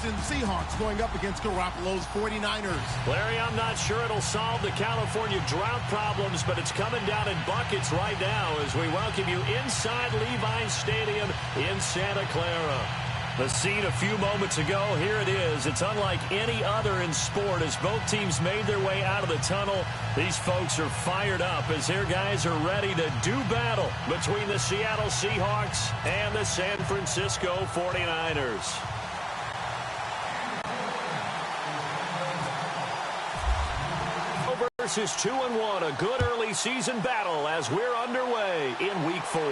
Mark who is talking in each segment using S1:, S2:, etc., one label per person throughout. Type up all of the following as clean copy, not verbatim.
S1: Houston Seahawks going up against Garoppolo's 49ers.
S2: Larry, I'm not sure it'll solve the California drought problems, but it's coming down in buckets right now as we welcome you inside Levi's Stadium in Santa Clara. The scene a few moments ago, here it is. It's unlike any other in sport as both teams made their way out of the tunnel. These folks are fired up as their guys are ready to do battle between the Seattle Seahawks and the San Francisco 49ers. Versus 2-1, a good early season battle as we're underway in Week 4.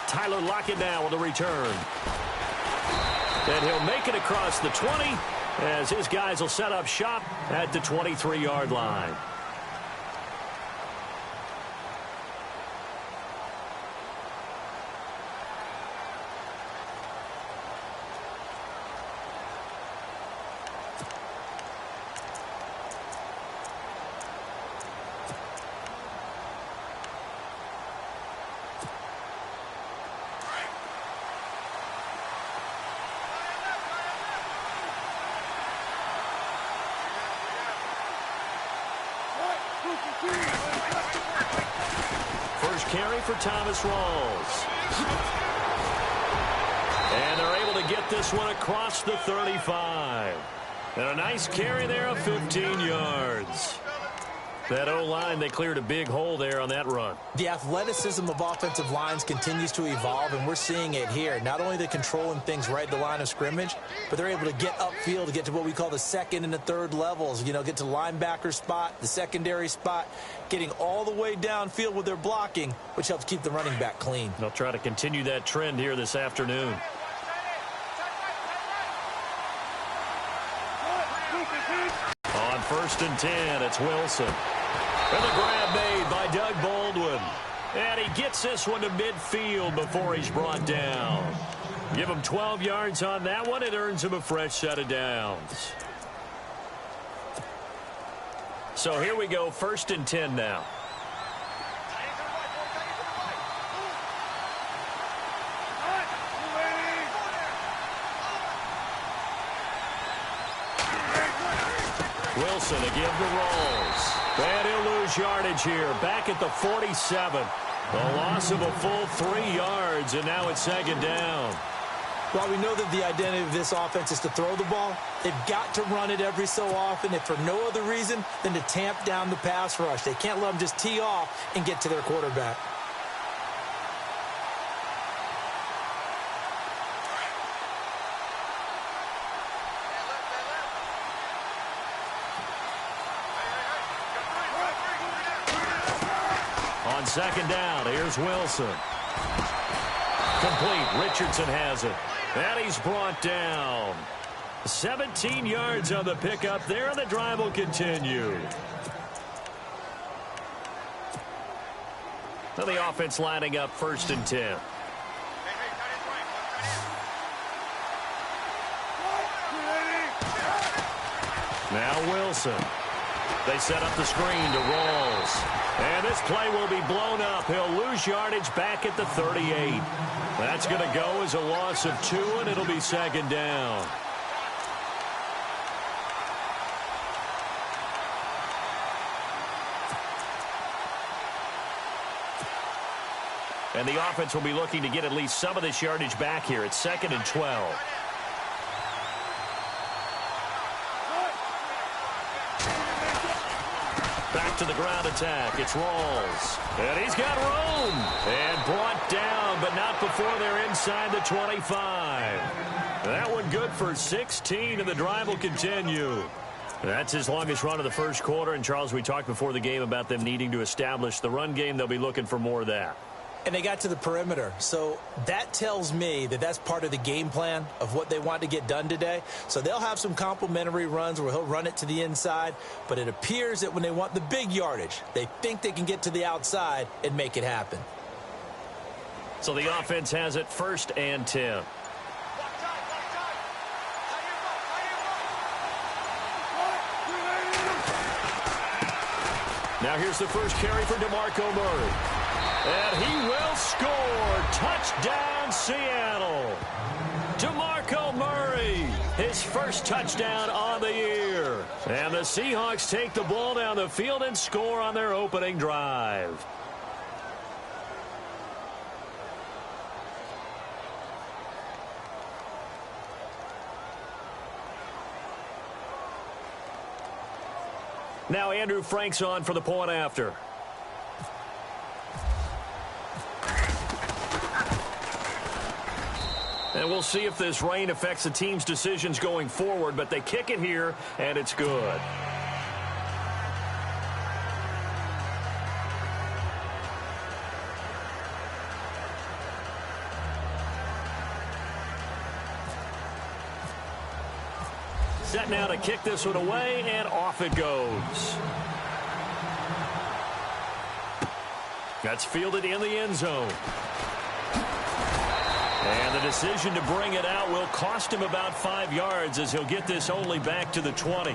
S2: Tyler Lockett now with the return. And he'll make it across the 20 as his guys will set up shop at the 23-yard line. First carry for Thomas Rawls. And they're able to get this one across the 35. And a nice carry there of 15 yards. That O-line, they cleared a big hole there on that run.
S3: The athleticism of offensive lines continues to evolve, and we're seeing it here. Not only they're controlling things right at the line of scrimmage, but they're able to get upfield to get to what we call the second and the third levels. You know, get to the linebacker spot, the secondary spot, getting all the way downfield with their blocking, which helps keep the running back clean.
S2: They'll try to continue that trend here this afternoon. On 1st and 10, it's Wilson. And the grab made by Doug Baldwin. And he gets this one to midfield before he's brought down. Give him 12 yards on that one. It earns him a fresh set of downs. So here we go, 1st and 10 now. Wilson to give the Rawls. And he'll lose yardage here. Back at the 47. A loss of a full 3 yards, and now it's 2nd down.
S3: While we know that the identity of this offense is to throw the ball, they've got to run it every so often, if for no other reason than to tamp down the pass rush. They can't let them just tee off and get to their quarterback.
S2: On 2nd down, here's Wilson. Complete. Richardson has it. And he's brought down. 17 yards on the pickup there, and the drive will continue. Now the offense lining up 1st and 10. Now Wilson. They set up the screen to Rawls. And this play will be blown up. He'll lose yardage back at the 38. That's going to go as a loss of 2, and it'll be 2nd down. And the offense will be looking to get at least some of this yardage back here. It's 2nd and 12. Back to the ground attack. It's Rawls. And he's got room. And brought down, but not before they're inside the 25. That one good for 16, and the drive will continue. That's his longest run of the first quarter. And, Charles, we talked before the game about them needing to establish the run game. They'll be looking for more of that.
S3: And they got to the perimeter. So that tells me that that's part of the game plan of what they want to get done today. So they'll have some complimentary runs where he'll run it to the inside. But it appears that when they want the big yardage, they think they can get to the outside and make it happen.
S2: So the offense has it 1st and 10. Now here's the first carry for DeMarco Murray. And he will score. Touchdown, Seattle. DeMarco Murray his first touchdown on the year. And the Seahawks take the ball down the field and score on their opening drive. Now Andrew Frank's on for the point after. And we'll see if this rain affects the team's decisions going forward, but they kick it here, and it's good. Set now to kick this one away, and off it goes. That's fielded in the end zone. And the decision to bring it out will cost him about 5 yards as he'll get this only back to the 20.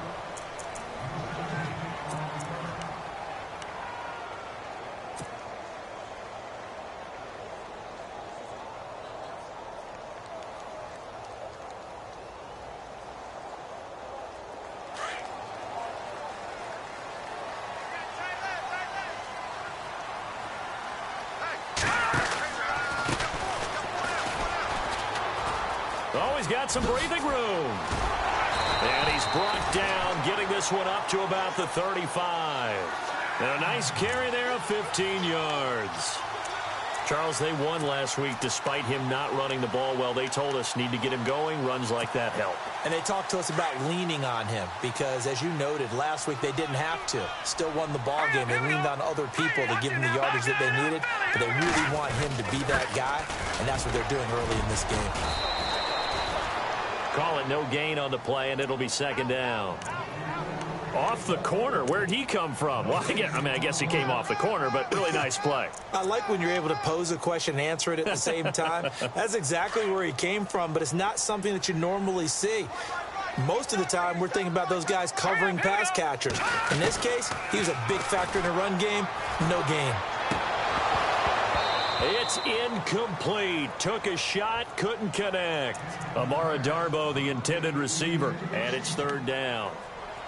S2: He's got some breathing room. And he's brought down, getting this one up to about the 35. And a nice carry there of 15 yards. Charles, they won last week despite him not running the ball well. They told us need to get him going. Runs like that help. And they talked to us about leaning on him because, as you noted, last week they didn't have to. Still won the ball game. They leaned on other people to give him the yardage that they needed. But they really want him to be that guy, and that's what they're doing early in this game. Call it no gain on the play, and it'll be second down. Off the corner. Where'd he come from? Well, I guess he came off the corner, but really nice play. I like when you're able to pose a question and answer it at the same time. That's exactly where he came from, but it's not something that you normally see. Most of the time, we're thinking about those guys covering pass catchers. In this case, he was a big factor in the run game. No gain. It's incomplete. Took a shot, couldn't connect. Amara Darboh, the intended receiver, and it's third down.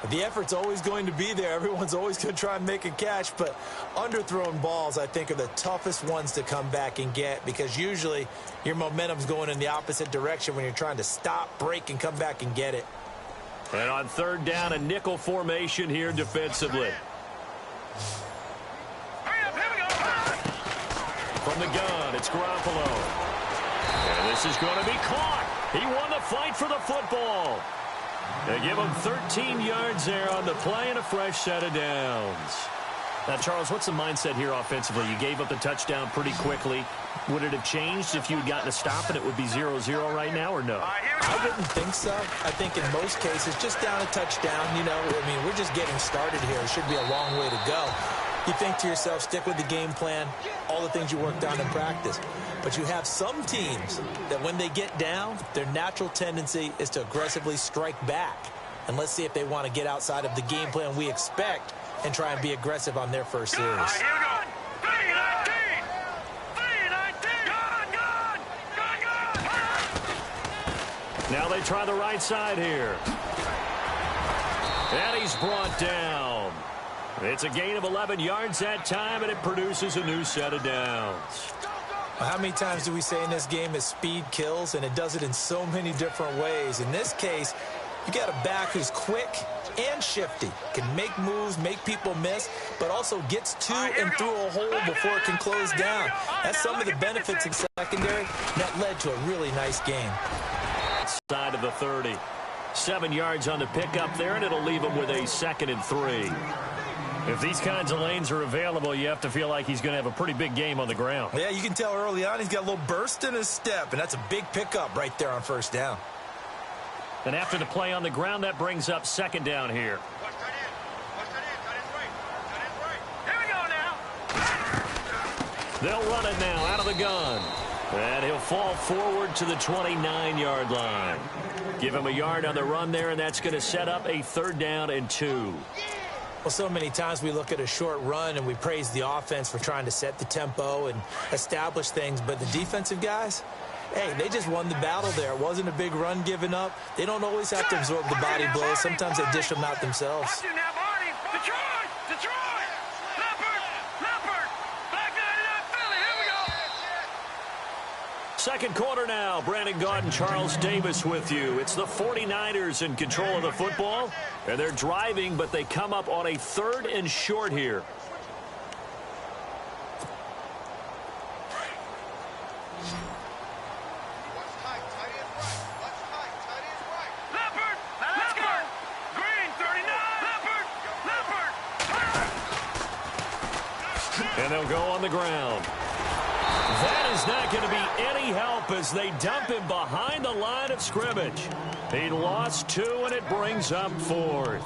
S2: The effort's always going to be there. Everyone's always going to try and make a catch, but underthrown balls, I think, are the toughest ones to come back and get because usually your momentum's going in the opposite direction when you're trying to stop, break, and come back and get it. And on third down, a nickel formation here defensively. From the gun, it's Garoppolo. And this is going to be caught. He won the fight for the football. They give him 13 yards there on the play and a fresh set of downs. Now, Charles, what's the mindset here offensively? You gave up the touchdown pretty quickly. Would it have changed if you had gotten a stop and it would be 0-0 right now or no? I wouldn't think so. I think in most cases, just down a touchdown, we're just getting started here. It should be a long way to go. You think to yourself, stick with the game plan, all the things you worked on in practice. But you have some teams that when they get down, their natural tendency is to aggressively strike back. And let's see if they want to get outside of the game plan we expect and try and be aggressive on their first series. Now they try the right side here. And he's brought down. It's a gain of 11 yards that time, and it produces a new set of downs. How many times do we say in this game that speed kills, and it does it in so many different ways? In this case, you got a back who's quick and shifty, can make moves, make people miss, but also gets to and through a hole before it can close down. That's some of the benefits in secondary. That led to a really nice game. Side of the 30. 7 yards on the pickup there, and it'll leave him with a 2nd and 3. If these kinds of lanes are available, you have to feel like he's going to have a pretty big game on the ground. Yeah, you can tell early on he's got a little burst in his step, and that's a big pickup right there on first down. And after the play on the ground, that brings up 2nd down here. Here we go now. They'll run it now out of the gun. And he'll fall forward to the 29-yard line. Give him a yard on the run there, and that's going to set up a 3rd down and 2. Well, so many times we look at a short run and we praise the offense for trying to set the tempo and establish things, but the defensive guys,
S3: Hey, they just won the battle there. It wasn't a big run given up. They don't always have to absorb the body blows. Sometimes they dish them out themselves.
S4: Detroit! Detroit! Leopard! Black 99 Philly, here we go!
S2: Second quarter now. Brandon Gaudin and Charles Davis with you. It's the 49ers in control of the football, and they're driving, but they come up on a 3rd and short here. And they'll go on the ground. That is not going to be any help as they dump him behind the line of scrimmage. He lost 2, and it brings up 4th.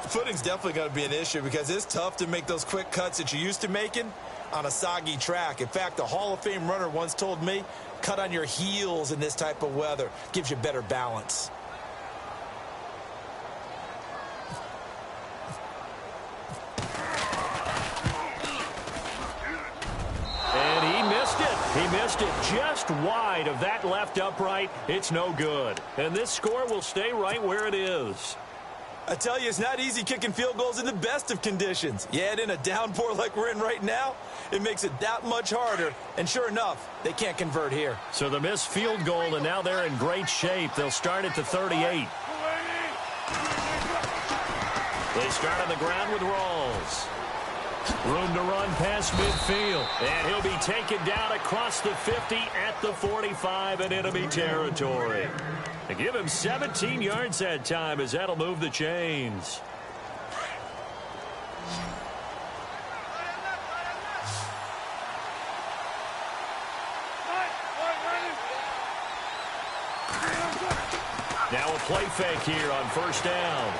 S3: Footing's definitely going to be an issue because it's tough to make those quick cuts that you're used to making on a soggy track. In fact, a Hall of Fame runner once told me, cut on your heels in this type of weather. Gives you better balance.
S2: He missed it just wide of that left upright. It's no good. And this score will stay right where it is.
S3: I tell you, it's not easy kicking field goals in the best of conditions. You add in a downpour like we're in right now, it makes it that much harder. And sure enough, they can't convert here.
S2: So the missed field goal, and now they're in great shape. They'll start at the 38. They start on the ground with Rawls. Room to run past midfield. And he'll be taken down across the 50 at the 45 and enemy territory. They give him 17 yards that time as that'll move the chains. Now a play fake here on 1st down.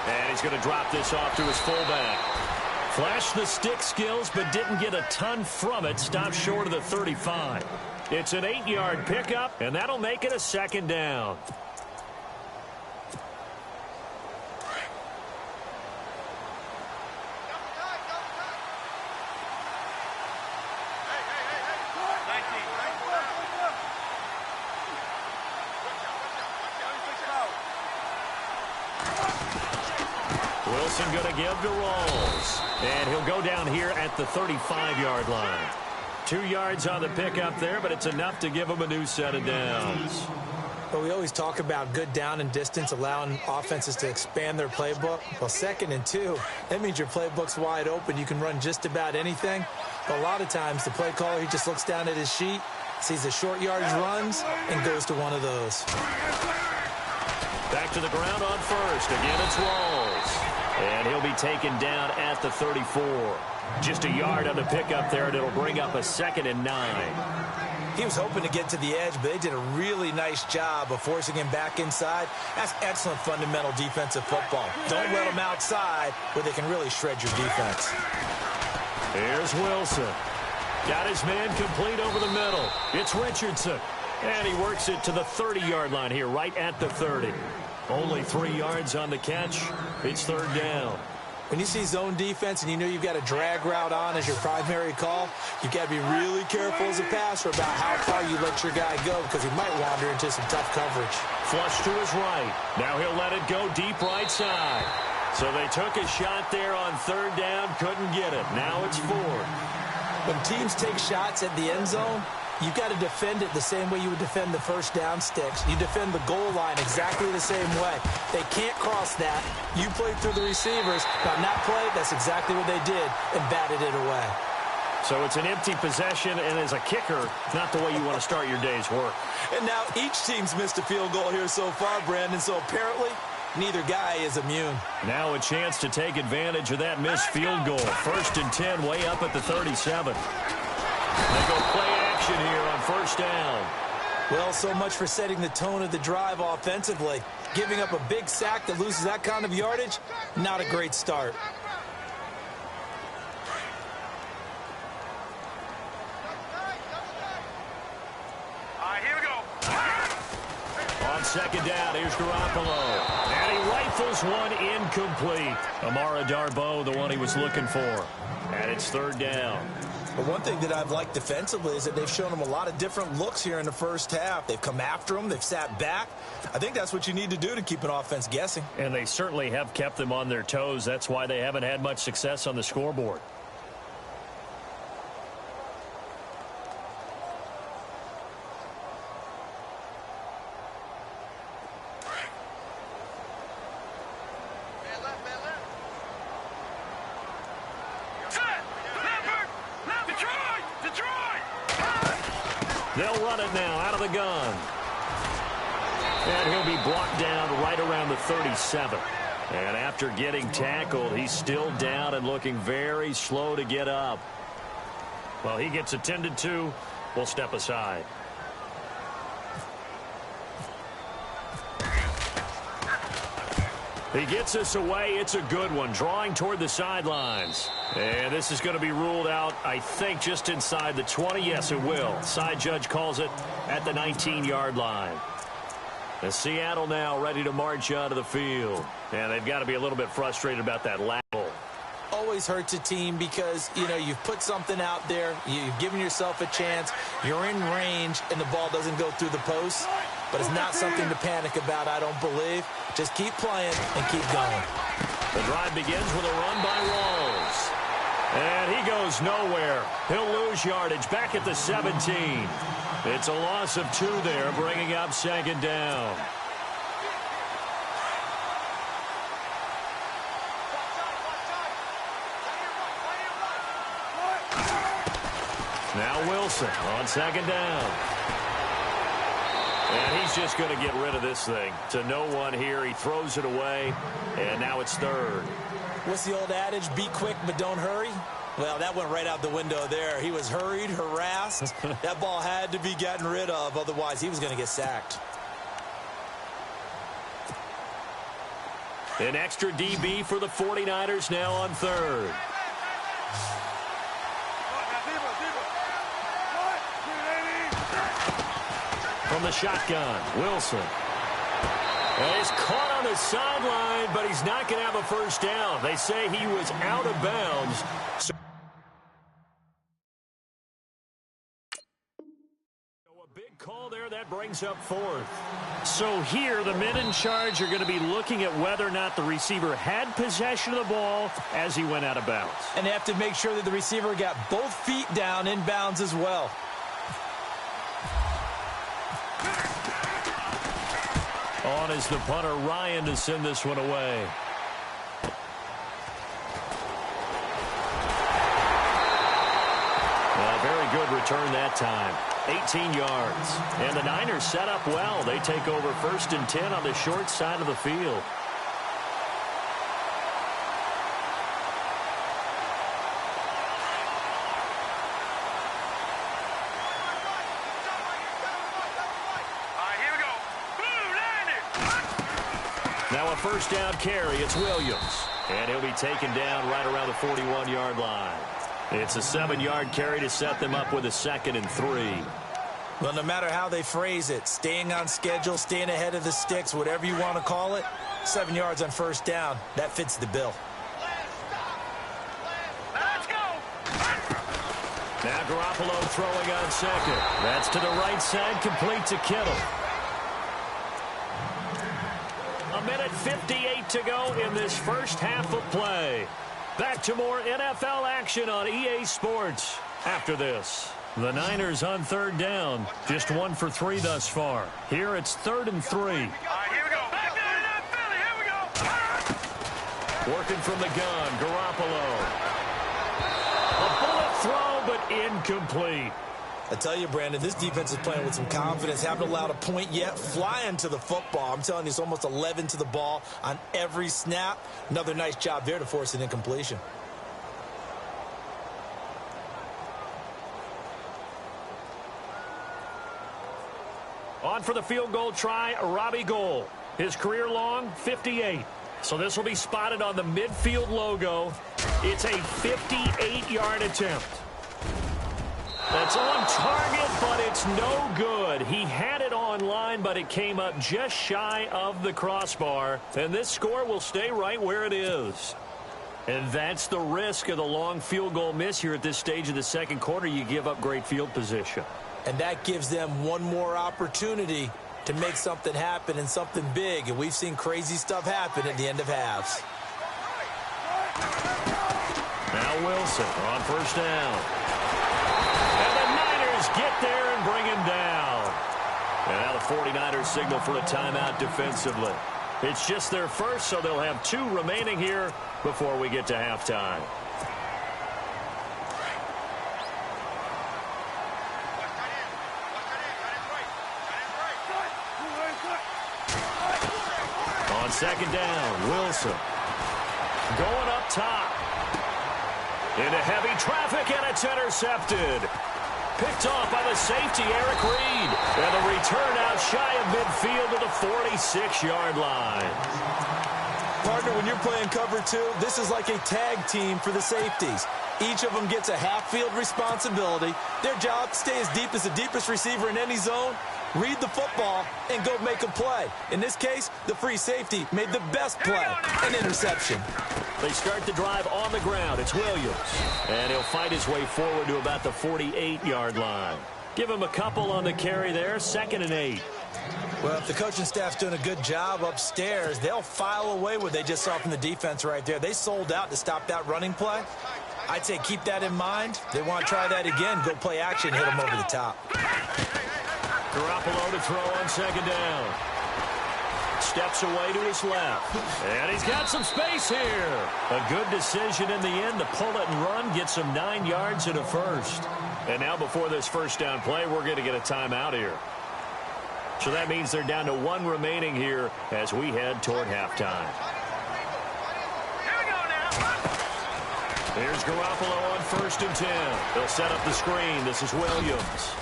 S2: And he's going to drop this off to his fullback. Flashed the stick skills, but didn't get a ton from it. Stopped short of the 35. It's an 8-yard pickup, and that'll make it a 2nd down. Wilson going to give to Rawls. And he'll go down here at the 35-yard line. 2 yards on the pickup there, but it's enough to give him a new set of downs.
S3: But we always talk about good down and distance, allowing offenses to expand their playbook. Well, 2nd and 2, that means your playbook's wide open. You can run just about anything. But a lot of times, the play caller, he just looks down at his sheet, sees the short yardage runs, and goes to one of those.
S2: Back to the ground on 1st. Again, it's Rawls. And he'll be taken down at the 34. Just a yard on the pickup there, and it'll bring up a 2nd and 9.
S3: He was hoping to get to the edge, but they did a really nice job of forcing him back inside. That's excellent fundamental defensive football. Don't let them outside where they can really shred your defense.
S2: Here's Wilson. Got his man complete over the middle. It's Richardson. And he works it to the 30-yard line here, right at the 30. Only 3 yards on the catch. It's 3rd down.
S3: When you see zone defense and you know you've got a drag route on as your primary call, you've got to be really careful as a passer about how far you let your guy go because he might wander into some tough coverage.
S2: Flush to his right. Now he'll let it go deep right side. So they took a shot there on 3rd down, couldn't get it. Now it's 4th.
S3: When teams take shots at the end zone, you've got to defend it the same way you would defend the 1st down sticks. You defend the goal line exactly the same way. They can't cross that. You play through the receivers. But on that play, that's exactly what they did and batted it away.
S2: So it's an empty possession, and as a kicker, not the way you want to start your day's work.
S3: And now each team's missed a field goal here so far, Brandon, so apparently neither guy is immune.
S2: Now a chance to take advantage of that missed field goal. 1st and 10, way up at the 37. They go play action here on 1st down.
S3: Well, so much for setting the tone of the drive offensively. Giving up a big sack that loses that kind of yardage, not a great start.
S4: Here we go.
S2: On 2nd down, here's Garoppolo. And he rifles one incomplete. Amara Darboh, the one he was looking for. And it's 3rd down.
S3: But one thing that I've liked defensively is that they've shown them a lot of different looks here in the first half. They've come after them. They've sat back. I think that's what you need to do to keep an offense guessing.
S2: And they certainly have kept them on their toes. That's why they haven't had much success on the scoreboard. They'll run it now out of the gun. And he'll be brought down right around the 37. And after getting tackled, he's still down and looking very slow to get up. Well, he gets attended to. We'll step aside. He gets us away. It's a good one, drawing toward the sidelines. And this is going to be ruled out, I think, just inside the 20. Yes, it will. Side judge calls it at the 19-yard line. And Seattle now ready to march onto the field. And they've got to be a little bit frustrated about that lateral.
S3: Always hurts a team because, you know, you've put something out there, you've given yourself a chance, you're in range, and the ball doesn't go through the post. But it's not something to panic about, I don't believe. Just keep playing and keep going.
S2: The drive begins with a run by Walls. And he goes nowhere. He'll lose yardage back at the 17. It's a loss of 2 there, bringing up second down. Now Wilson on second down. And he's just going to get rid of this thing. To no one here. He throws it away. And now it's third.
S3: What's the old adage? Be quick, but don't hurry. Well, that went right out the window there. He was hurried, harassed. That ball had to be gotten rid of. Otherwise, he was going to get sacked.
S2: An extra DB for the 49ers now on third. From the shotgun, Wilson. And he's caught on the sideline, but he's not going to have a first down. They say he was out of bounds. So a big call there, that brings up fourth. So here, the men in charge are going to be looking at whether or not the receiver had possession of the ball as he went out of bounds.
S3: And they have to make sure that the receiver got both feet down in bounds as well.
S2: On is the punter, Ryan, to send this one away. A very good return that time. 18 yards. And the Niners set up well. They take over 1st and 10 on the short side of the field. Now a first down carry. It's Williams. And he'll be taken down right around the 41-yard line. It's a 7-yard carry to set them up with a 2nd and 3.
S3: Well, no matter how they phrase it, staying on schedule, staying ahead of the sticks, whatever you want to call it, 7 yards on first down, that fits the bill.
S4: Let's go.
S2: Now Garoppolo throwing on second. That's to the right side, complete to Kittle. A minute 58 to go in this first half of play. Back to more NFL action on EA Sports after this. The Niners on third down. Just 1 for 3 thus far. Here it's 3rd and 3.
S4: All right, here we go. Back there in that Philly. Here we go.
S2: Working from the gun, Garoppolo. A bullet throw, but incomplete.
S3: I tell you, Brandon, this defense is playing with some confidence. Haven't allowed a point yet. Flying to the football. I'm telling you, it's almost 11 to the ball on every snap. Another nice job there to force an incompletion.
S2: On for the field goal try, Robbie Gould. His career long, 58. So this will be spotted on the midfield logo. It's a 58-yard attempt. That's on target, but it's no good. He had it on line, but it came up just shy of the crossbar. And this score will stay right where it is. And that's the risk of the long field goal miss here at this stage of the second quarter. You give up great field position.
S3: And that gives them one more opportunity to make something happen and something big. And we've seen crazy stuff happen at the end of halves.
S2: Now Wilson on first down. And the Niners get there and bring him down. And now the 49ers signal for a timeout defensively. It's just their first, so they'll have 2 remaining here before we get to halftime. On second down, Wilson. Going up top. Into heavy traffic, and it's intercepted. Picked off by the safety, Eric Reed. And the return out shy of midfield to the 46-yard line.
S3: Partner, when you're playing cover 2, this is like a tag team for the safeties. Each of them gets a half-field responsibility. Their job, stay as deep as the deepest receiver in any zone, read the football, and go make a play. In this case, the free safety made the best play, an interception.
S2: They start the drive on the ground. It's Williams. And he'll fight his way forward to about the 48-yard line. Give him a couple on the carry there, 2nd and 8.
S3: Well, if the coaching staff's doing a good job upstairs, they'll file away what they just saw from the defense right there. They sold out to stop that running play. I'd say keep that in mind. They want to try that again, go play action, hit them over the top.
S2: Garoppolo to throw on second down. Steps away to his left. And he's got some space here. A good decision in the end to pull it and run, get some 9 yards and a first. And now before this first down play, we're going to get a timeout here. So that means they're down to 1 remaining here as we head toward halftime.
S4: Here we go now.
S2: Here's Garoppolo on 1st and 10. They'll set up the screen. This is Williams.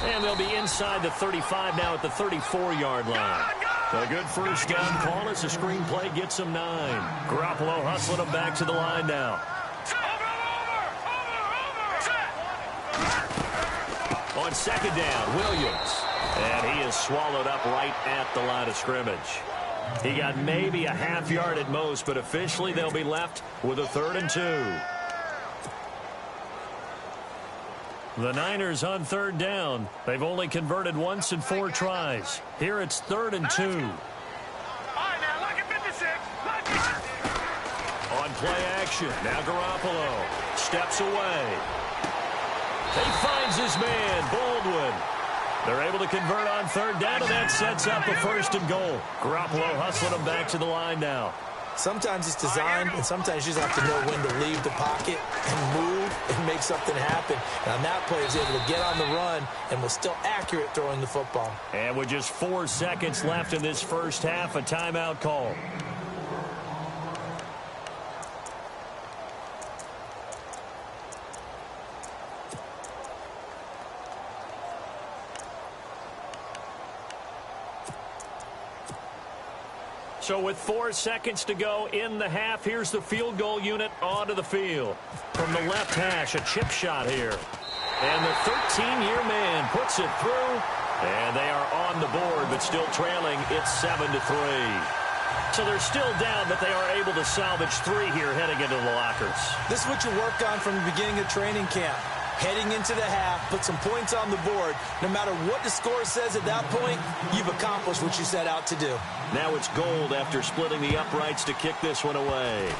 S2: And they'll be inside the 35 now at the 34-yard line. A good first down call as the screen play gets them 9. Garoppolo hustling them back to the line now. On second down, Williams. And he is swallowed up right at the line of scrimmage. He got maybe a half yard at most, but officially they'll be left with a 3rd and 2. The Niners on 3rd down. They've only converted once in 4 tries. Here it's 3rd and 2.
S4: All right, now, look at 56.
S2: On play action, now Garoppolo steps away. He finds his man, Baldwin. They're able to convert on 3rd down, and that sets up a 1st and goal. Garoppolo hustling them back to the line now.
S3: Sometimes it's designed, and sometimes you just have to know when to leave the pocket and move and make something happen. And on that play, he was able to get on the run and was still accurate throwing the football.
S2: And with just 4 seconds left in this first half, a timeout call. So with 4 seconds to go in the half, here's the field goal unit onto the field. From the left hash, a chip shot here. And the 13-year man puts it through. And they are on the board, but still trailing. It's 7-3. So they're still down, but they are able to salvage 3 here heading into the lockers.
S3: This is what you work on from the beginning of training camp. Heading into the half, put some points on the board. No matter what the score says at that point, you've accomplished what you set out to do.
S2: Now it's Gold after splitting the uprights to kick this one away.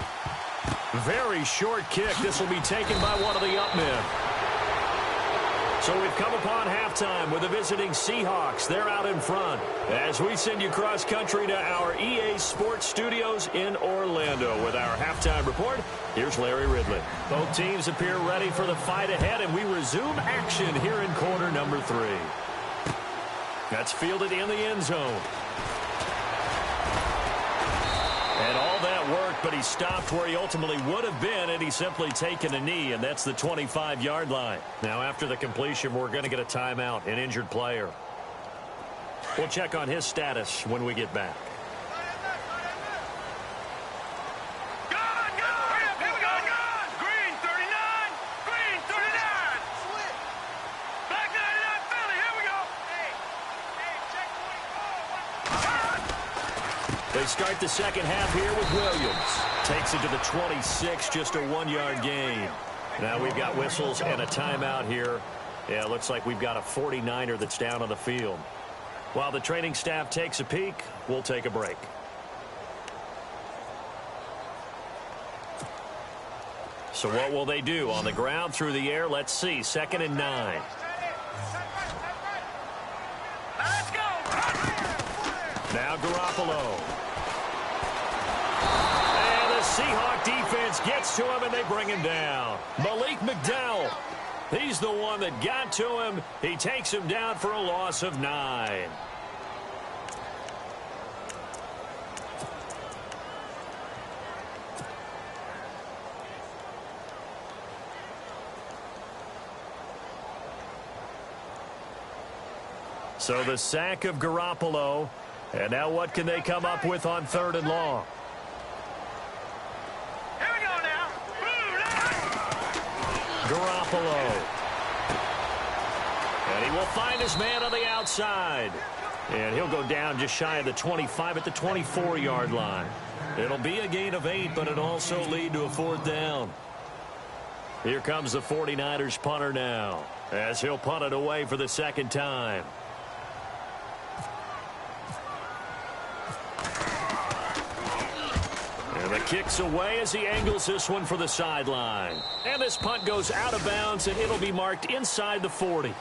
S2: Very short kick. This will be taken by one of the up men. So we've come upon halftime with the visiting Seahawks. They're out in front as we send you cross country to our EA Sports Studios in Orlando with our halftime report. Here's Larry Ridley. Both teams appear ready for the fight ahead, and we resume action here in quarter number 3. That's fielded in the end zone. And all that worked, but he stopped where he ultimately would have been, and he's simply taken a knee, and that's the 25-yard line. Now, after the completion, we're going to get a timeout, an injured player. We'll check on his status when we get back. They start the second half here with Williams. Takes it to the 26, just a 1-yard gain. Now we've got whistles and a timeout here. Yeah, it looks like we've got a 49er that's down on the field. While the training staff takes a peek, we'll take a break. So what will they do? On the ground, through the air, let's see. 2nd and 9.
S4: Let's go.
S2: Now Garoppolo. And the Seahawk defense gets to him, and they bring him down. Malik McDowell. He's the one that got to him. He takes him down for a loss of 9. So the sack of Garoppolo. And now what can they come up with on 3rd and long?
S4: Here we go now.
S2: Garoppolo. And he will find his man on the outside. And he'll go down just shy of the 25 at the 24-yard line. It'll be a gain of 8, but it'll also lead to a 4th down. Here comes the 49ers punter now, as he'll punt it away for the 2nd time. The kick's away as he angles this one for the sideline. And this punt goes out of bounds, and it'll be marked inside the 40.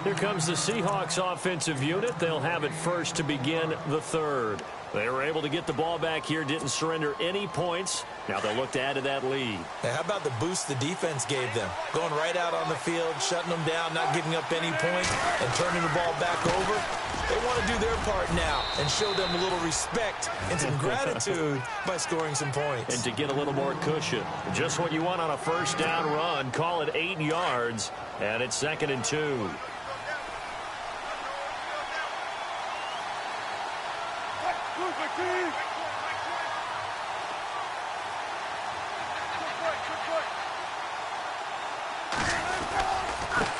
S2: Here comes the Seahawks offensive unit. They'll have it first to begin the 3rd. They were able to get the ball back here, didn't surrender any points. Now they'll look to add to that lead.
S3: Hey, how about the boost the defense gave them? Going right out on the field, shutting them down, not giving up any points, and turning the ball back over. They want to do their part now and show them a little respect and some gratitude by scoring some points.
S2: And to get a little more cushion. Just what you want on a 1st down run. Call it 8 yards, and it's 2nd and 2.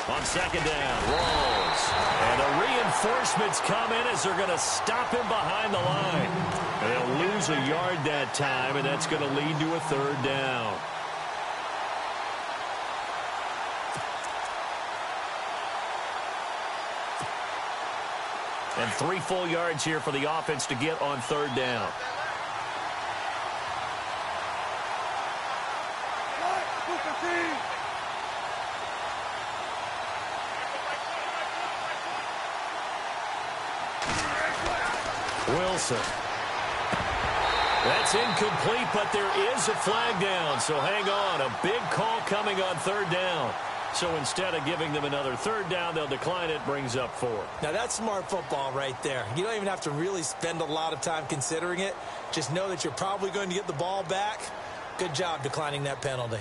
S2: On 2nd down, rolls. And the reinforcements come in as they're going to stop him behind the line. And they'll lose a yard that time, and that's going to lead to a 3rd down. And 3 full yards here for the offense to get on 3rd down. Wilson. That's incomplete, but there is a flag down, so hang on. A big call coming on 3rd down. So instead of giving them another 3rd down, they'll decline it, brings up 4.
S3: Now that's smart football right there. You don't even have to really spend a lot of time considering it. Just know that you're probably going to get the ball back. Good job declining that penalty.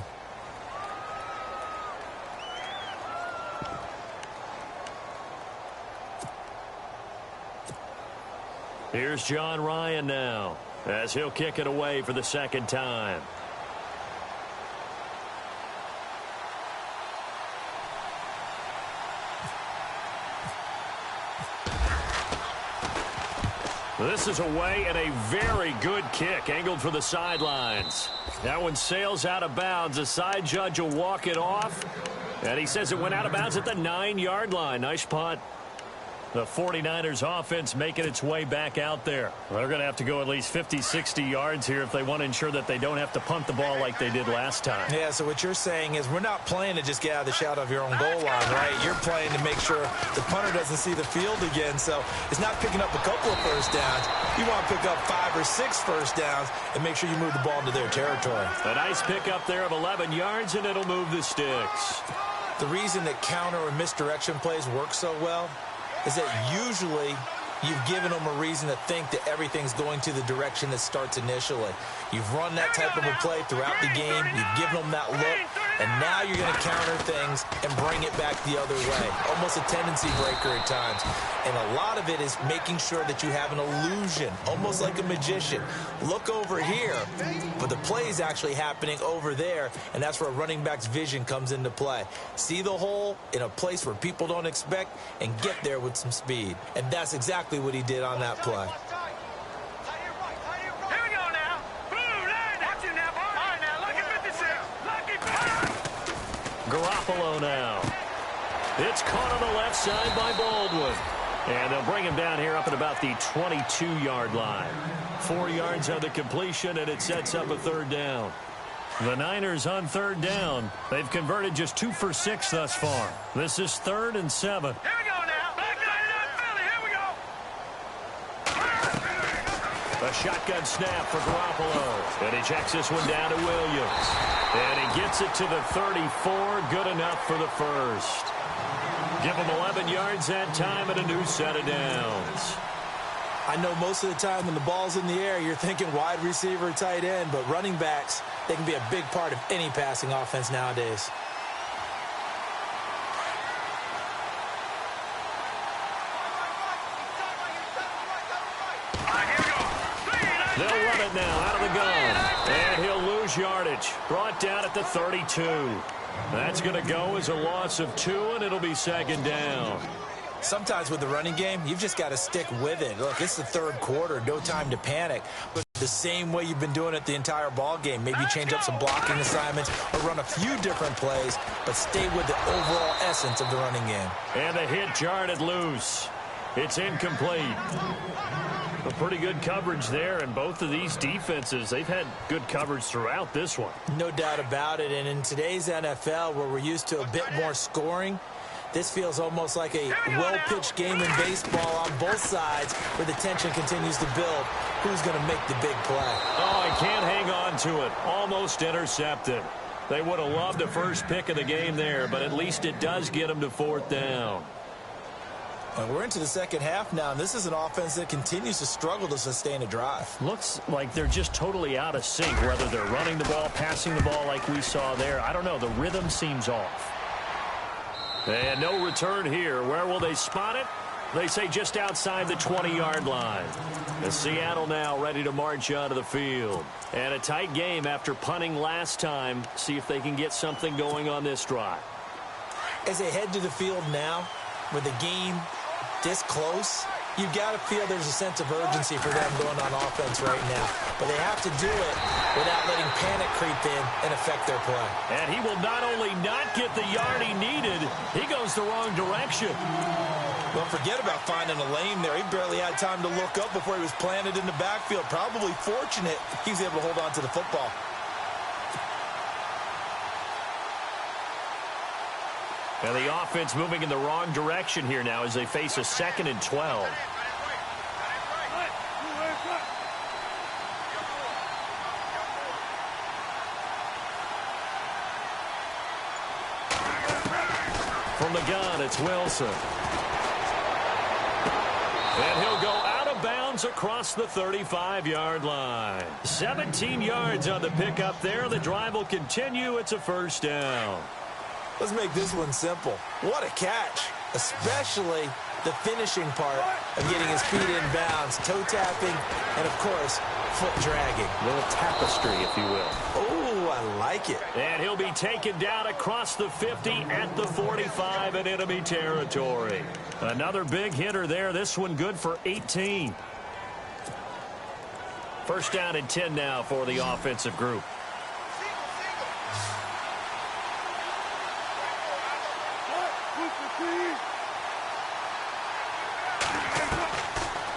S2: Here's John Ryan now, as he'll kick it away for the 2nd time. This is away, and a very good kick, angled for the sidelines. That one sails out of bounds. The side judge will walk it off, and he says it went out of bounds at the 9-yard line. Nice punt. The 49ers offense making its way back out there. They're going to have to go at least 50, 60 yards here if they want to ensure that they don't have to punt the ball like they did last time.
S3: Yeah, so what you're saying is we're not playing to just get out of the shadow of your own goal line, right? You're playing to make sure the punter doesn't see the field again. So it's not picking up a couple of 1st downs. You want to pick up 5 or 6 1st downs and make sure you move the ball into their territory.
S2: A nice pickup there of 11 yards, and it'll move the sticks.
S3: The reason that counter or misdirection plays work so well is that usually you've given them a reason to think that everything's going to the direction that starts initially. You've run that type of a play throughout the game. You've given them that look, and now you're going to counter things and bring it back the other way. Almost a tendency breaker at times. And a lot of it is making sure that you have an illusion, almost like a magician. Look over here, but the play is actually happening over there, and that's where a running back's vision comes into play. See the hole in a place where people don't expect and get there with some speed. And that's exactly what he did on that play.
S2: Garoppolo now. It's caught on the left side by Baldwin. And they'll bring him down here up at about the 22-yard line. 4 yards on the completion, and it sets up a third down. The Niners on third down. They've converted just 2 for 6 thus far. This is 3rd and 7.
S4: Here we go now. Back to Philly. Here we go.
S2: A shotgun snap for Garoppolo. And he checks this one down to Williams. And he gets it to the 34. Good enough for the first. Give him 11 yards that time and a new set of downs.
S3: I know most of the time when the ball's in the air, you're thinking wide receiver, tight end, but running backs, they can be a big part of any passing offense nowadays.
S2: They'll run it now out of the gun. And he'll lose yardage. Brought down at the 32. That's going to go as a loss of 2, and it'll be 2nd down.
S3: Sometimes with the running game, you've just got to stick with it. Look, it's the 3rd quarter, no time to panic. But the same way you've been doing it the entire ball game. Maybe change up some blocking assignments or run a few different plays, but stay with the overall essence of the running game.
S2: And the hit jarred it loose. It's incomplete. A pretty good coverage there, and both of these defenses, they've had good coverage throughout this one.
S3: No doubt about it, and in today's NFL, where we're used to a bit more scoring, this feels almost like a well-pitched game in baseball on both sides where the tension continues to build. Who's going to make the big play?
S2: Oh, he can't hang on to it. Almost intercepted. They would have loved the first pick of the game there, but at least it does get them to 4th down.
S3: And we're into the second half now, and this is an offense that continues to struggle to sustain a drive.
S2: Looks like they're just totally out of sync, whether they're running the ball, passing the ball like we saw there. I don't know. The rhythm seems off. And no return here. Where will they spot it? They say just outside the 20-yard line. And Seattle now ready to march onto the field. And a tight game after punting last time. See if they can get something going on this drive.
S3: As they head to the field now, with the game this close, you've got to feel there's a sense of urgency for them going on offense right now. But they have to do it without letting panic creep in and affect their play.
S2: And he will not only not get the yard he needed, he goes the wrong direction.
S3: Don't forget about finding a lane there. He barely had time to look up before he was planted in the backfield. Probably fortunate he was able to hold on to the football.
S2: And the offense moving in the wrong direction here now as they face a 2nd and 12. From the gun, it's Wilson. And he'll go out of bounds across the 35-yard line. 17 yards on the pickup there. The drive will continue. It's a 1st down.
S3: Let's make this one simple. What a catch, especially the finishing part of getting his feet in bounds, toe tapping, and, of course, foot dragging.
S2: A little tapestry, if you will.
S3: Oh, I like it.
S2: And he'll be taken down across the 50 at the 45 in enemy territory. Another big hitter there. This one good for 18. 1st down and 10 now for the offensive group.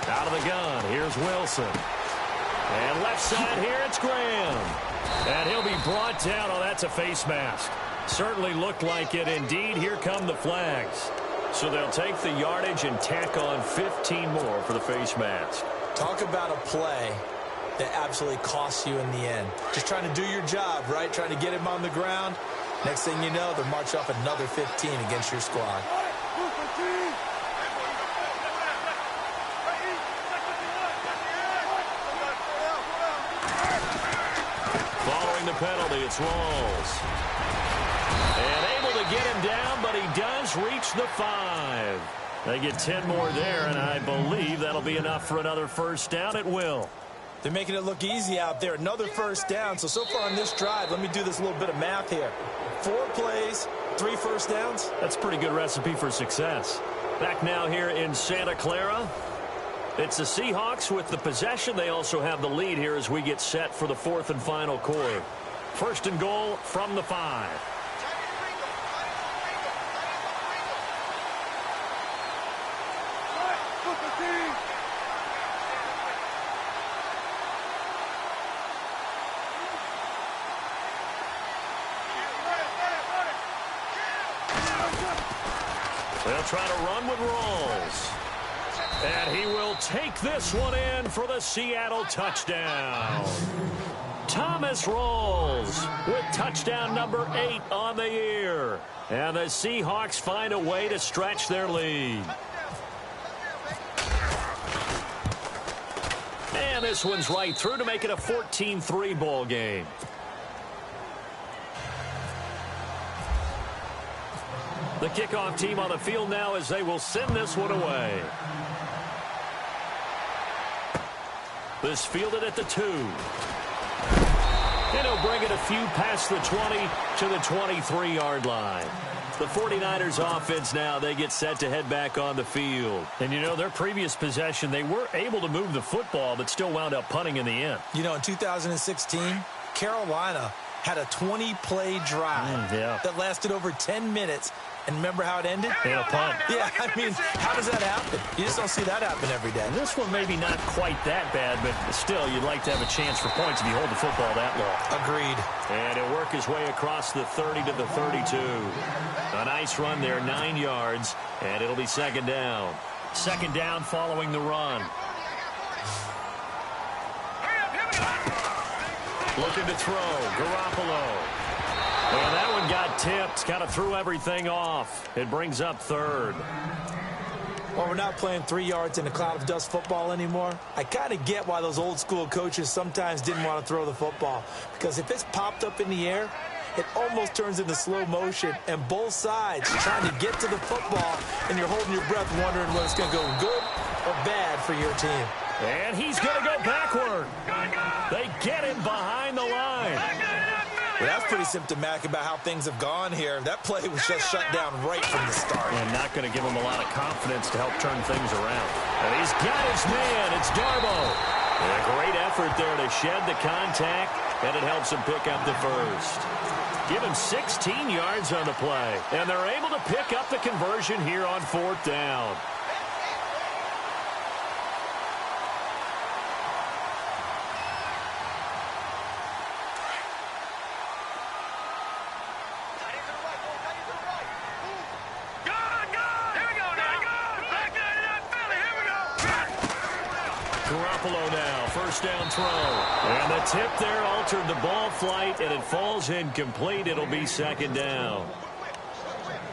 S2: Out of the gun, here's Wilson. And left side here, it's Graham. And he'll be brought down. Oh, that's a face mask. Certainly looked like it. Indeed, here come the flags. So they'll take the yardage and tack on 15 more for the face mask.
S3: Talk about a play that absolutely costs you in the end. Just trying to do your job, right? Trying to get him on the ground. Next thing you know, they'll march off another 15 against your squad.
S2: Following the penalty, it's Rawls. And able to get him down, but he does reach the 5. They get 10 more there, and I believe that'll be enough for another 1st down. It will.
S3: They're making it look easy out there. Another 1st down. So far on this drive, let me do this little bit of math here. 4 plays, 3 1st downs.
S2: That's a pretty good recipe for success. Back now here in Santa Clara. It's the Seahawks with the possession. They also have the lead here as we get set for the 4th and final quarter. 1st and goal from the 5. They'll try to run with Rawls. And he will take this one in for the Seattle touchdown. Thomas Rawls with touchdown number 8 on the year. And the Seahawks find a way to stretch their lead. And this one's right through to make it a 14-3 ball game. The kickoff team on the field now as they will send this one away. This fielded at the 2. And he'll bring it a few past the 20 to the 23-yard line. The 49ers offense now, they get set to head back on the field. And, you know, their previous possession, they were able to move the football, but still wound up punting in the end.
S3: You know, in 2016, Carolina had a 20-play drive that lasted over 10 minutes. And remember how it ended?
S2: In a punt.
S3: Yeah, I mean, how does that happen? You just don't see that happen every day.
S2: This one maybe not quite that bad, but still, you'd like to have a chance for points if you hold the football that long.
S3: Agreed.
S2: And he'll work his way across the 30 to the 32. A nice run there, 9 yards, and it'll be second down. Second down following the run. Looking to throw, Garoppolo. And that one got tipped, kind of threw everything off. It brings up third.
S3: Well, we're not playing 3 yards in a cloud of dust football anymore. I kind of get why those old school coaches sometimes didn't want to throw the football. Because if it's popped up in the air, it almost turns into slow motion. And both sides trying to get to the football, and you're holding your breath wondering whether it's going to go good or bad for your team.
S2: And he's going to go backward. They get him behind the line.
S3: Well, that's pretty symptomatic about how things have gone here. That play was just shut down right from the start.
S2: And not going to give him a lot of confidence to help turn things around. And he's got his man. It's Darbo. And a great effort there to shed the contact, and it helps him pick up the first. Give him 16 yards on the play. And they're able to pick up the conversion here on 4th down. Garoppolo now, first down throw. And the tip there altered the ball flight, and it falls incomplete. It'll be second down.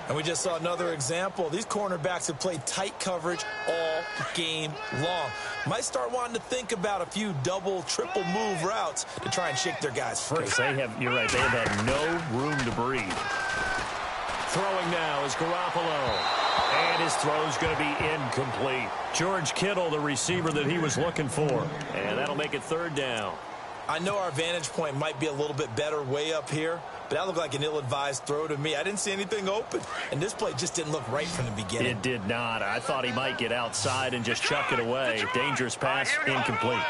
S3: And we just saw another example. These cornerbacks have played tight coverage all game long. Might start wanting to think about a few double, triple move routes to try and shake their guys free.
S2: You're right, they have had no room to breathe. Throwing now is Garoppolo. And his throw's going to be incomplete. George Kittle, the receiver that he was looking for. And that'll make it third down.
S3: I know our vantage point might be a little bit better way up here, but that looked like an ill-advised throw to me. I didn't see anything open, and this play just didn't look right from the beginning.
S2: It did not. I thought he might get outside and just chuck it away. Dangerous pass, incomplete.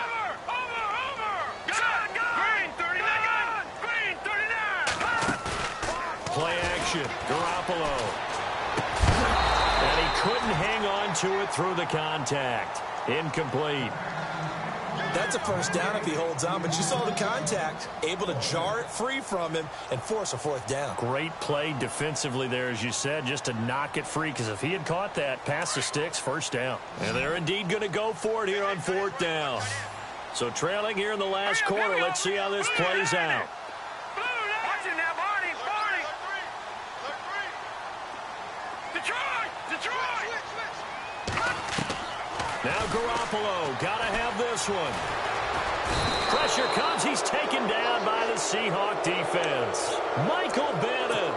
S2: Play action, Garoppolo. And he couldn't hang on to it through the contact. Incomplete.
S3: That's a first down if he holds on, but you saw the contact, able to jar it free from him and force a 4th down.
S2: Great play defensively there, as you said, just to knock it free, because if he had caught that, past the sticks, first down. And they're indeed going to go for it here on 4th down. So trailing here in the last quarter, let's see how this plays out. Now Garoppolo, got to have this one. Pressure comes, he's taken down by the Seahawk defense. Michael Bannon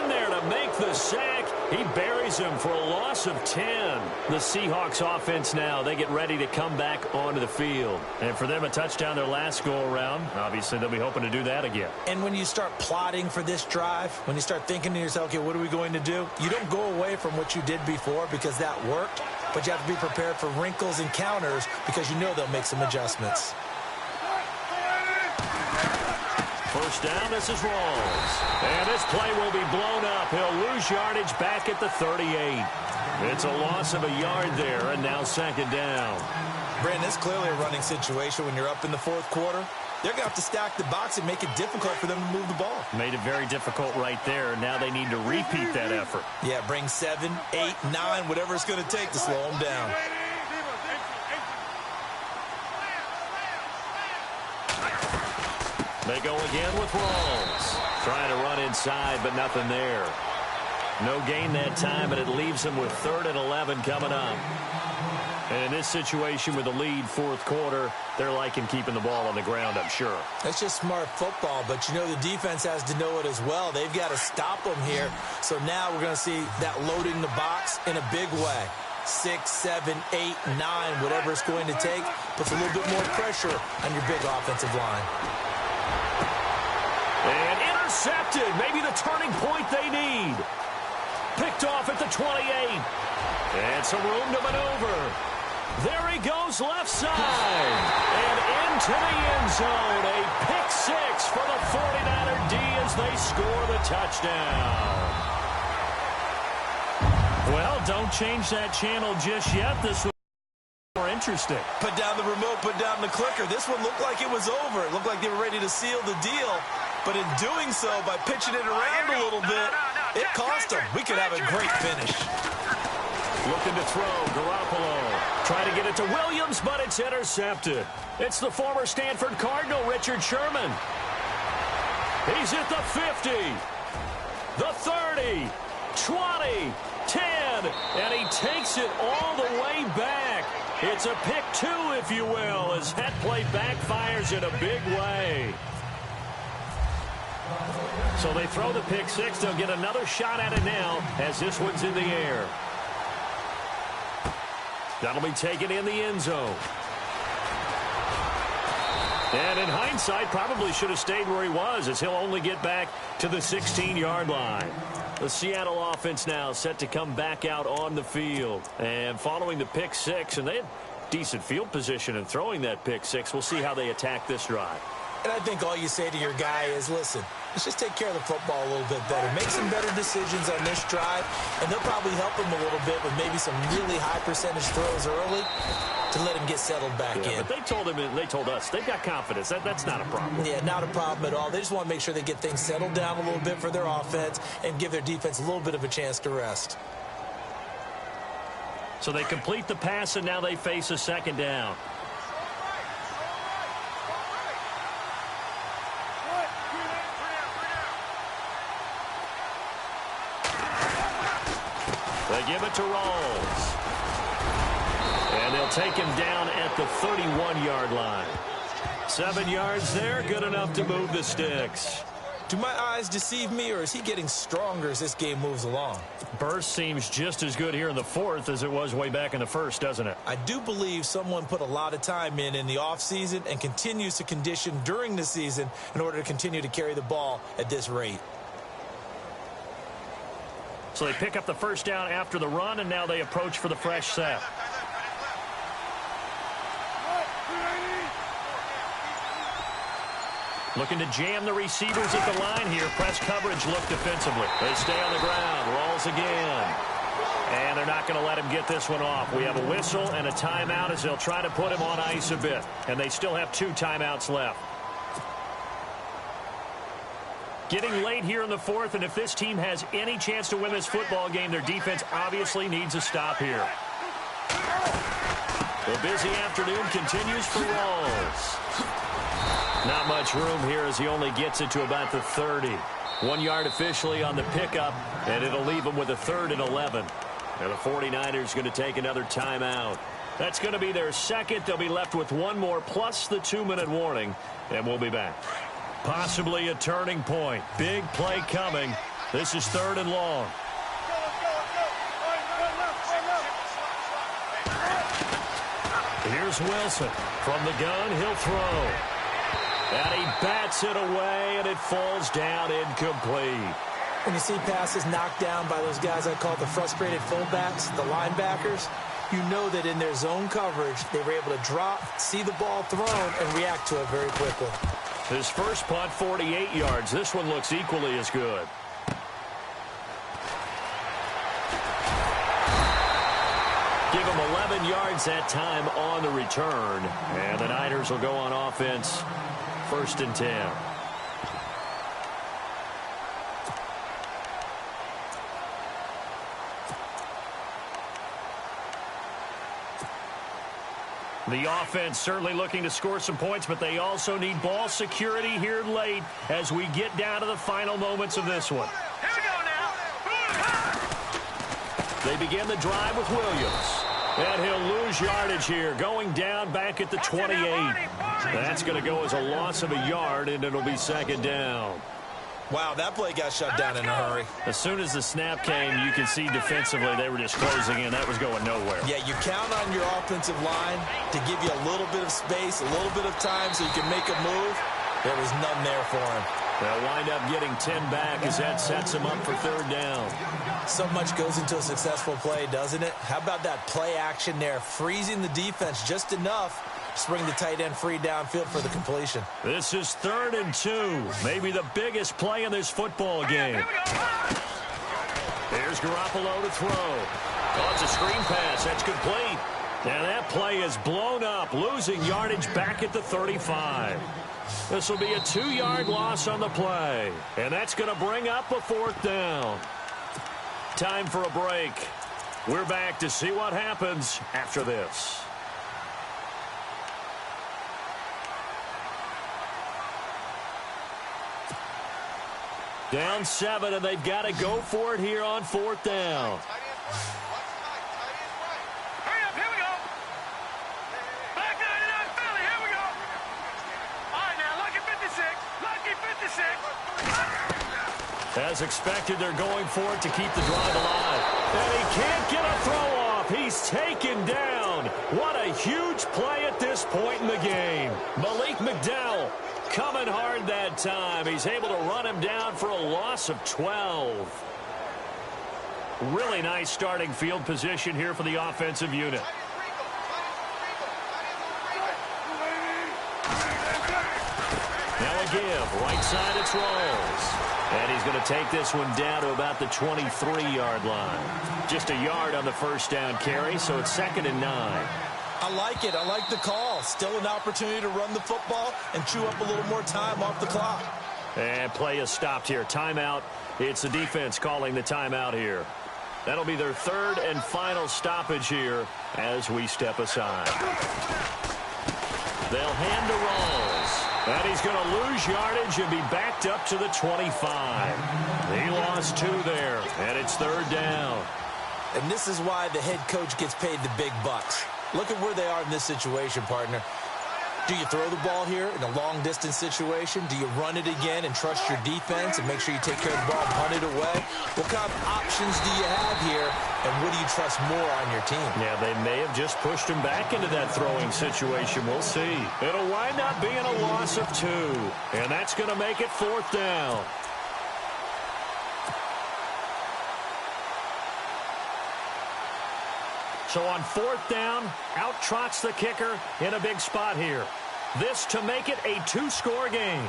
S2: in there to make the sack. He buries him for a loss of 10. The Seahawks offense now, they get ready to come back onto the field. And for them, a touchdown their last go-around. Obviously, they'll be hoping to do that again.
S3: And when you start plotting for this drive, when you start thinking to yourself, okay, what are we going to do? You don't go away from what you did before because that worked, but you have to be prepared for wrinkles and counters because you know they'll make some adjustments.
S2: First down, this is Rawls. And this play will be blown up. He'll lose yardage back at the 38. It's a loss of a yard there, and now second down.
S3: Brandon, it's clearly a running situation when you're up in the fourth quarter. They're going to have to stack the box and make it difficult for them to move the ball.
S2: Made it very difficult right there. Now they need to repeat that effort.
S3: Yeah, bring 7, 8, 9, whatever it's going to take to slow them down.
S2: They go again with Rawls. Trying to run inside, but nothing there. No gain that time, and it leaves them with 3rd and 11 coming up. And in this situation with the lead, fourth quarter, they're liking keeping the ball on the ground, I'm sure.
S3: That's just smart football, but you know the defense has to know it as well. They've got to stop them here. So now we're going to see that loading the box in a big way. 6, 7, 8, 9, whatever it's going to take, puts a little bit more pressure on your big offensive line.
S2: And intercepted. Maybe the turning point they need. Picked off at the 28. And some room to maneuver. There he goes left side. And into the end zone. A pick 6 for the 49er D as they score the touchdown. Well, don't change that channel just yet. This was more interesting.
S3: Put down the remote, put down the clicker. This one looked like it was over. It looked like they were ready to seal the deal. But in doing so, by pitching it around a little bit, it cost them. We could have a great finish.
S2: Looking to throw, Garoppolo. Trying to get it to Williams, but it's intercepted. It's the former Stanford Cardinal, Richard Sherman. He's at the 50, the 30, 20, 10, and he takes it all the way back. It's a pick 2, if you will, as that play backfires in a big way. So they throw the pick 6. They'll get another shot at it now as this one's in the air. That'll be taken in the end zone. And in hindsight, probably should have stayed where he was, as he'll only get back to the 16-yard line. The Seattle offense now set to come back out on the field. And following the pick 6, and they had decent field position in throwing that pick 6. We'll see how they attack this drive.
S3: And I think all you say to your guy is, listen, let's just take care of the football a little bit better. Make some better decisions on this drive, and they'll probably help him a little bit with maybe some really high percentage throws early to let him get settled back in.
S2: But they told us, they've got confidence. That's not a problem.
S3: Yeah, not a problem at all. They just want to make sure they get things settled down a little bit for their offense and give their defense a little bit of a chance to rest.
S2: So they complete the pass, and now they face a second down. They give it to Rawls. And they'll take him down at the 31-yard line. 7 yards there, good enough to move the sticks.
S3: Do my eyes deceive me, or is he getting stronger as this game moves along?
S2: Burst seems just as good here in the fourth as it was way back in the first, doesn't it?
S3: I do believe someone put a lot of time in the offseason and continues to condition during the season in order to continue to carry the ball at this rate.
S2: So they pick up the first down after the run, and now they approach for the fresh set. Looking to jam the receivers at the line here. Press coverage look defensively. They stay on the ground. Rolls again. And they're not going to let him get this one off. We have a whistle and a timeout as they'll try to put him on ice a bit. And they still have 2 timeouts left. Getting late here in the fourth, and if this team has any chance to win this football game, their defense obviously needs a stop here. The busy afternoon continues for Rawls. Not much room here as he only gets it to about the 30. 1 yard officially on the pickup, and it'll leave him with a 3rd and 11. And the 49ers going to take another timeout. That's going to be their second. They'll be left with 1 more plus the 2-minute warning, and we'll be back. Possibly a turning point. Big play coming. This is 3rd and long. Here's Wilson. From the gun, he'll throw. And he bats it away, and it falls down incomplete.
S3: When you see passes knocked down by those guys I call the frustrated fullbacks, the linebackers, you know that in their zone coverage, they were able to drop, see the ball thrown, and react to it very quickly.
S2: His first punt, 48 yards. This one looks equally as good. Give him 7 yards that time on the return. And the Niners will go on offense, 1st and 10. The offense certainly looking to score some points, but they also need ball security here late as we get down to the final moments of this one.
S4: Here we go now.
S2: They begin the drive with Williams. And he'll lose yardage here, going down back at the 28. That's going to go as a loss of a yard, and it'll be 2nd down.
S3: Wow, that play got shut down in a hurry.
S2: As soon as the snap came, you could see defensively they were just closing in. That was going nowhere.
S3: Yeah, you count on your offensive line to give you a little bit of space, a little bit of time so you can make a move. There was none there for him.
S2: They'll wind up getting 10 back as that sets them up for 3rd down.
S3: So much goes into a successful play, doesn't it? How about that play action there, freezing the defense just enough to bring the tight end free downfield for the completion.
S2: This is 3rd and 2, maybe the biggest play in this football game. Here's Garoppolo to throw. Oh, it's a screen pass. That's complete. And that play is blown up, losing yardage back at the 35. This will be a 2-yard loss on the play. And that's going to bring up a 4th down. Time for a break. We're back to see what happens after this. Down 7, and they've got to go for it here on 4th down.
S4: Hurry up, here we go. Back 99 Philly, here we go. All right, now, lucky 56. Lucky 56.
S2: As expected, they're going for it to keep the drive alive. And he can't get a throw off. He's taken down. What a huge play at this point in the game. Malik McDowell coming hard that time. He's able to run him down for a loss of 12. Really nice starting field position here for the offensive unit. Now a give. Right side, it's Rawls. And he's going to take this one down to about the 23-yard line. Just a yard on the 1st down carry, so it's 2nd and 9.
S3: I like it. I like the call. Still an opportunity to run the football and chew up a little more time off the clock.
S2: And play is stopped here. Timeout. It's the defense calling the timeout here. That'll be their 3rd and final stoppage here as we step aside. They'll hand to Rawls. And he's going to lose yardage and be backed up to the 25. He lost 2 there, and it's 3rd down.
S3: And this is why the head coach gets paid the big bucks. Look at where they are in this situation, partner. Do you throw the ball here in a long-distance situation? Do you run it again and trust your defense and make sure you take care of the ball and punt it away? What kind of options do you have here, and what do you trust more on your team?
S2: Yeah, they may have just pushed him back into that throwing situation. We'll see. It'll wind up being a loss of 2, and that's going to make it 4th down. So on 4th down, out trots the kicker in a big spot here. This to make it a 2-score game.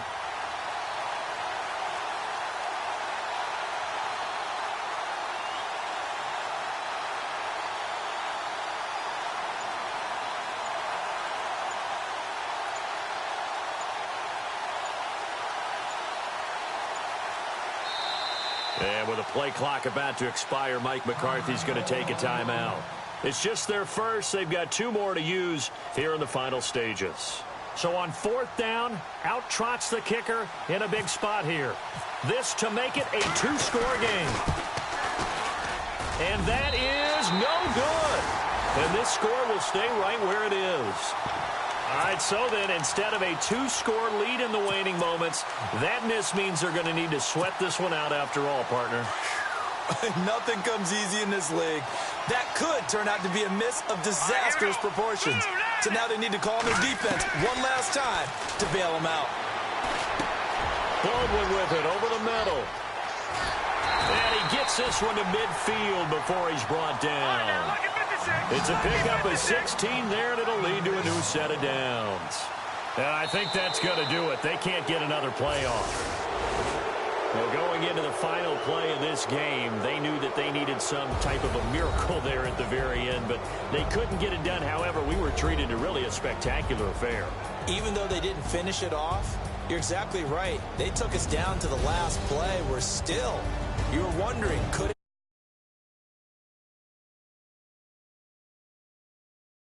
S2: And with a play clock about to expire, Mike McCarthy's going to take a timeout. It's just their first. They've got 2 more to use here in the final stages. So on 4th down, out trots the kicker in a big spot here. This to make it a 2-score game. And that is no good. And this score will stay right where it is. All right, so then instead of a 2-score lead in the waning moments, that miss means they're going to need to sweat this one out after all, partner.
S3: Nothing comes easy in this league. That could turn out to be a miss of disastrous proportions. So now they need to call on their defense one last time to bail them out.
S2: Baldwin with it over the middle. And he gets this one to midfield before he's brought down. It's a pickup of 16 there, and it'll lead to a new set of downs. And I think that's going to do it. They can't get another play off. Well, going into the final play of this game, they knew that they needed some type of a miracle there at the very end, but they couldn't get it done. However, we were treated to really a spectacular affair.
S3: Even though they didn't finish it off, you're exactly right. They took us down to the last play. We're still, you were wondering, could it